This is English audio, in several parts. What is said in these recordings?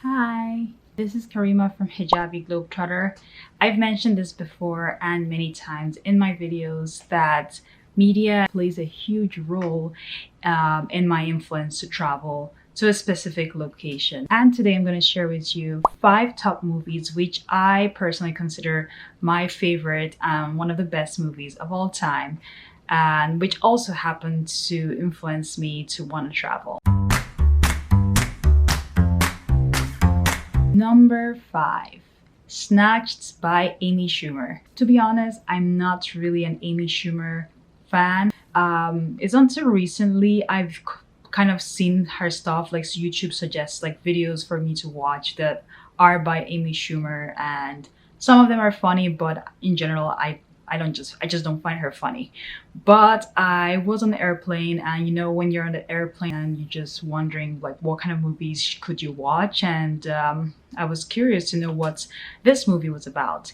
Hi, this is Karima from Hijabi Globetrotter. I've mentioned this before and many times in my videos that media plays a huge role in my influence to travel to a specific location. And today I'm going to share with you 5 top movies which I personally consider my favorite, one of the best movies of all time, and which also happened to influence me to want to travel. Number 5, Snatched by Amy Schumer. To be honest, I'm not really an Amy Schumer fan. It's until recently I've kind of seen her stuff, like YouTube suggests like videos for me to watch that are by Amy Schumer, and some of them are funny, but in general I just don't find her funny. But I was on the airplane, and when you're on the airplane and you're just wondering like what kind of movies could you watch, and I was curious to know what this movie was about.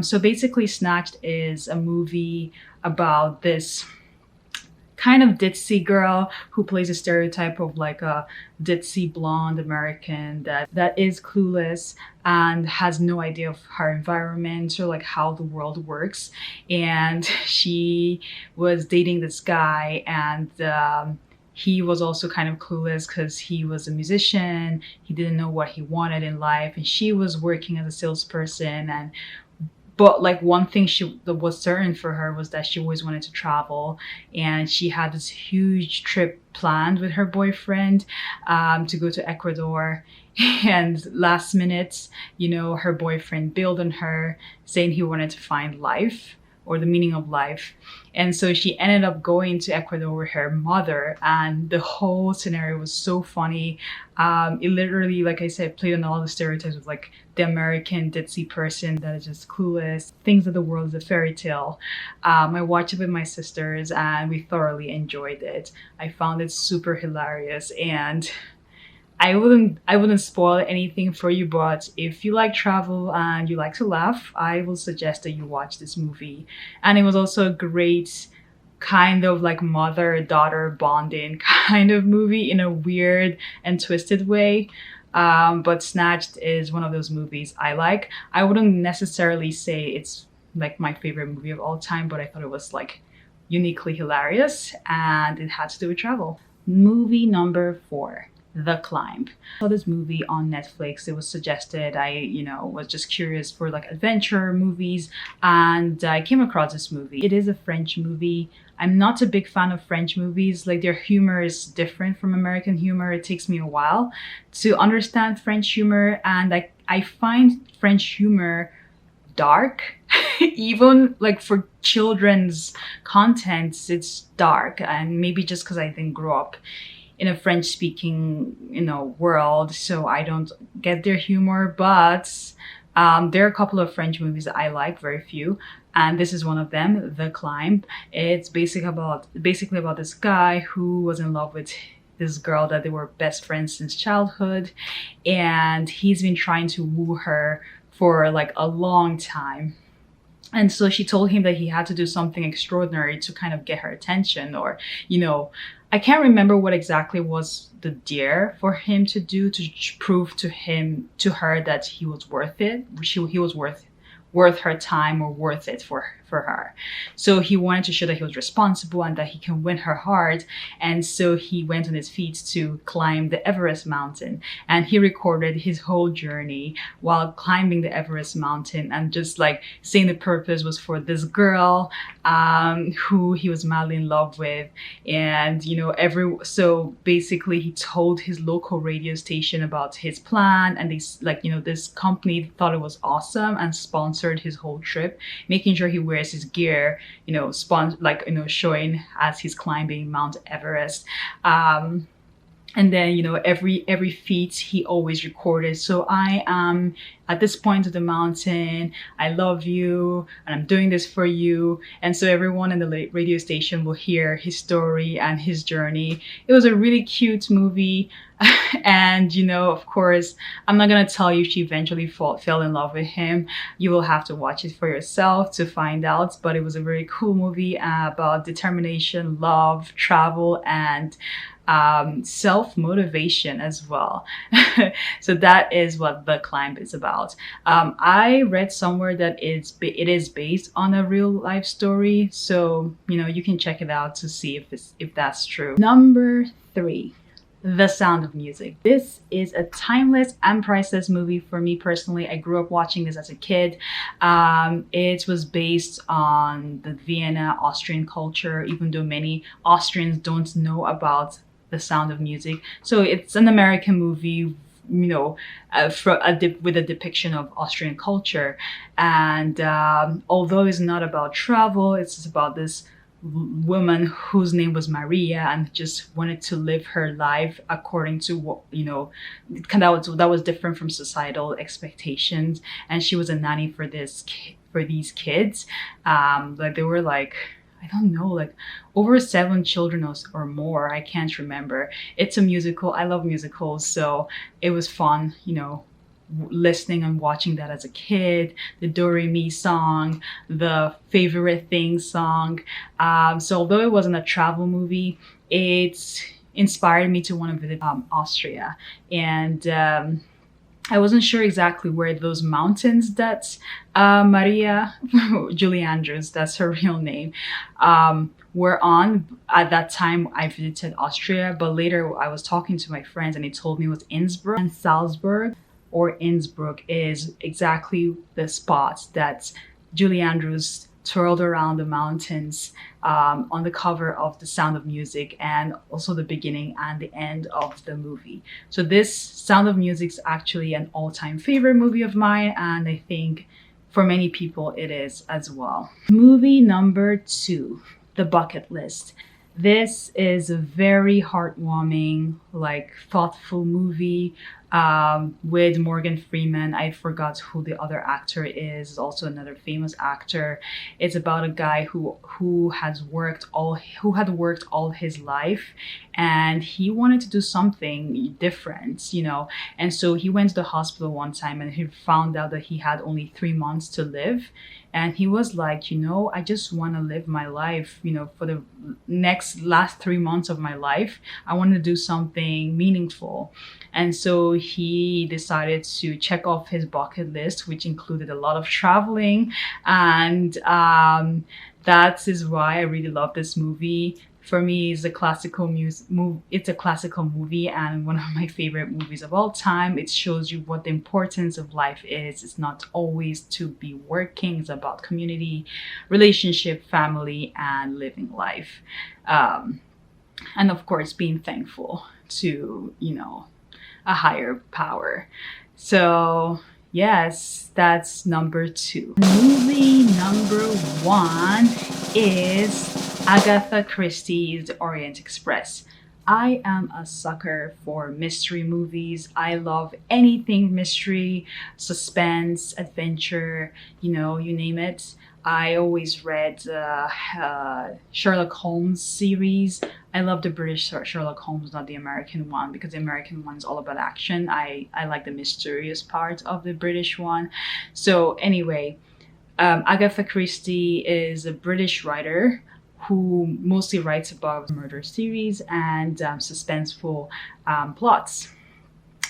So basically, Snatched is a movie about this kind of ditzy girl who plays a stereotype of like a ditzy blonde American that is clueless and has no idea of her environment or like how the world works. And she was dating this guy, and he was also kind of clueless because he was a musician. He didn't know what he wanted in life, and she was working as a salesperson. But like one thing that was certain for her was that she always wanted to travel, and she had this huge trip planned with her boyfriend to go to Ecuador. And last minute, her boyfriend bailed on her, saying he wanted to find life or the meaning of life. And so she ended up going to Ecuador with her mother, and the whole scenario was so funny. It literally, like I said, played on all the stereotypes of like the American ditzy person that is just clueless, thinks that the world is a fairy tale. I watched it with my sisters and we thoroughly enjoyed it. I found it super hilarious, and I wouldn't spoil anything for you, but if you like travel and you like to laugh, I will suggest that you watch this movie. And it was also a great kind of like mother-daughter bonding kind of movie in a weird and twisted way. But Snatched is one of those movies I like. I wouldn't necessarily say it's like my favorite movie of all time, but I thought it was like uniquely hilarious, and it had to do with travel. Movie number 4. The Climb. I saw this movie on Netflix. It was suggested. I, was just curious for like adventure movies, and I came across this movie. It is a French movie. I'm not a big fan of French movies. Like, their humor is different from American humor. It takes me a while to understand French humor, and I find French humor dark. Even like for children's content, it's dark, and maybe just because I didn't grow up in a French speaking world, so I don't get their humor. But there are a couple of French movies that I like, very few, and this is one of them, The Climb. It's basically about this guy who was in love with this girl that they were best friends since childhood, and he's been trying to woo her for like a long time. And so she told him that he had to do something extraordinary to kind of get her attention, or, I can't remember what exactly was the dare for him to do to prove to her that he was worth it. He was worth her time, or worth it for her. So he wanted to show that he was responsible and that he can win her heart. And so he went on his feet to climb the Everest mountain, and he recorded his whole journey while climbing the Everest mountain, and just like saying the purpose was for this girl who he was madly in love with. And so basically he told his local radio station about his plan, and this company thought it was awesome and sponsored his whole trip, making sure he wears his gear, showing as he's climbing Mount Everest. And then, every feat he always recorded. So I am at this point of the mountain, I love you, and I'm doing this for you. And so everyone in the radio station will hear his story and his journey. It was a really cute movie. And, of course, I'm not going to tell you she eventually fell in love with him. You will have to watch it for yourself to find out. But it was a very cool movie about determination, love, travel, and self-motivation as well. So that is what The Climb is about. I read somewhere that it is based on a real life story, so you can check it out to see if that's true. Number 3. The Sound of Music. This is a timeless and priceless movie for me personally. I grew up watching this as a kid. It was based on the Vienna Austrian culture, even though many Austrians don't know about The Sound of Music. So it's an American movie, with a depiction of Austrian culture. And although it's not about travel, it's just about this woman whose name was Maria and just wanted to live her life according to what that was different from societal expectations. And she was a nanny for these kids. Like they were like, I don't know, like over 7 children or more. I can't remember. It's a musical. I love musicals, so it was fun, listening and watching that as a kid. The Do Re Mi song, the Favorite Things song. So although it wasn't a travel movie, it inspired me to want to visit Austria. And I wasn't sure exactly where those mountains that Maria Julie Andrews, that's her real name, were on. At that time I visited Austria, but later I was talking to my friends and they told me it was Innsbruck. And Salzburg or Innsbruck is exactly the spot that Julie Andrews twirled around the mountains on the cover of The Sound of Music, and also the beginning and the end of the movie. So this Sound of Music is actually an all-time favorite movie of mine, and I think for many people it is as well. Movie number 2, The Bucket List. This is a very heartwarming, thoughtful movie with Morgan Freeman. I forgot who the other actor is. Also another famous actor. It's about a guy who had worked all his life, and he wanted to do something different, And so he went to the hospital one time and he found out that he had only 3 months to live. And he was like, I just want to live my life, for the last 3 months of my life. I want to do something meaningful. And so he decided to check off his bucket list, which included a lot of traveling. And that is why I really love this movie. For me, it's a classical movie and one of my favorite movies of all time. It shows you what the importance of life is. It's not always to be working. It's about community, relationship, family, and living life. And of course, being thankful to, a higher power. So yes, that's number 2. Movie number 1 is Agatha Christie's The Orient Express. I am a sucker for mystery movies. I love anything mystery, suspense, adventure, you name it. I always read Sherlock Holmes series. I love the British Sherlock Holmes, not the American one, because the American one is all about action. I like the mysterious part of the British one. So anyway, Agatha Christie is a British writer who mostly writes about murder series and suspenseful plots.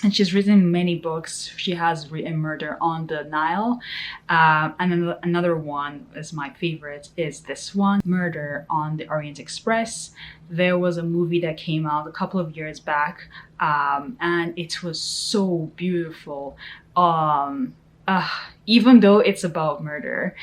And she's written many books. She has written Murder on the Nile. And then another one is my favorite, is this one, Murder on the Orient Express. There was a movie that came out a couple of years back, and it was so beautiful. Even though it's about murder,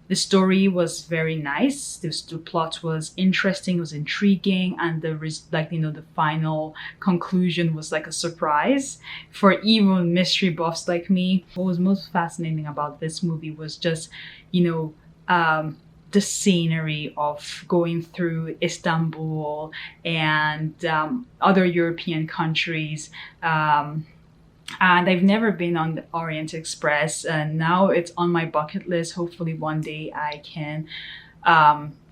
the story was very nice. The plot was interesting, was intriguing, and the final conclusion was like a surprise for even mystery buffs like me. What was most fascinating about this movie was just, the scenery of going through Istanbul and other European countries. And I've never been on the Orient Express, and now it's on my bucket list. Hopefully one day I can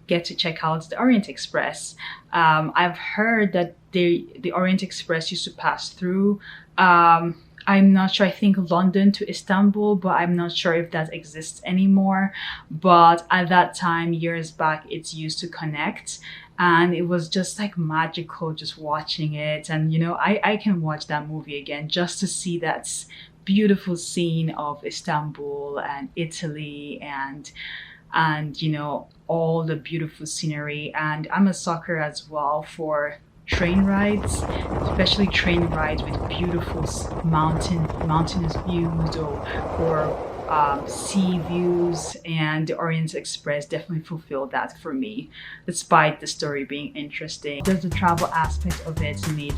get to check out the Orient Express. I've heard that the Orient Express used to pass through, I'm not sure, I think London to Istanbul, but I'm not sure if that exists anymore. But at that time, years back, it's used to connect. and it was just like magical just watching it. And you know, I can watch that movie again just to see that beautiful scene of Istanbul and Italy, and you know, all the beautiful scenery. And I'm a sucker as well for train rides, especially train rides with beautiful mountainous views, or sea views. And the Orient Express definitely fulfilled that for me, despite the story being interesting. There's the travel aspect of it made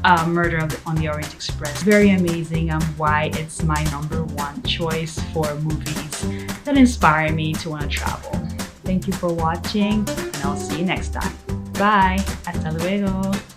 on the Orient Express very amazing, and why it's my number one choice for movies that inspire me to want to travel. Thank you for watching, and I'll see you next time. Bye! Hasta luego!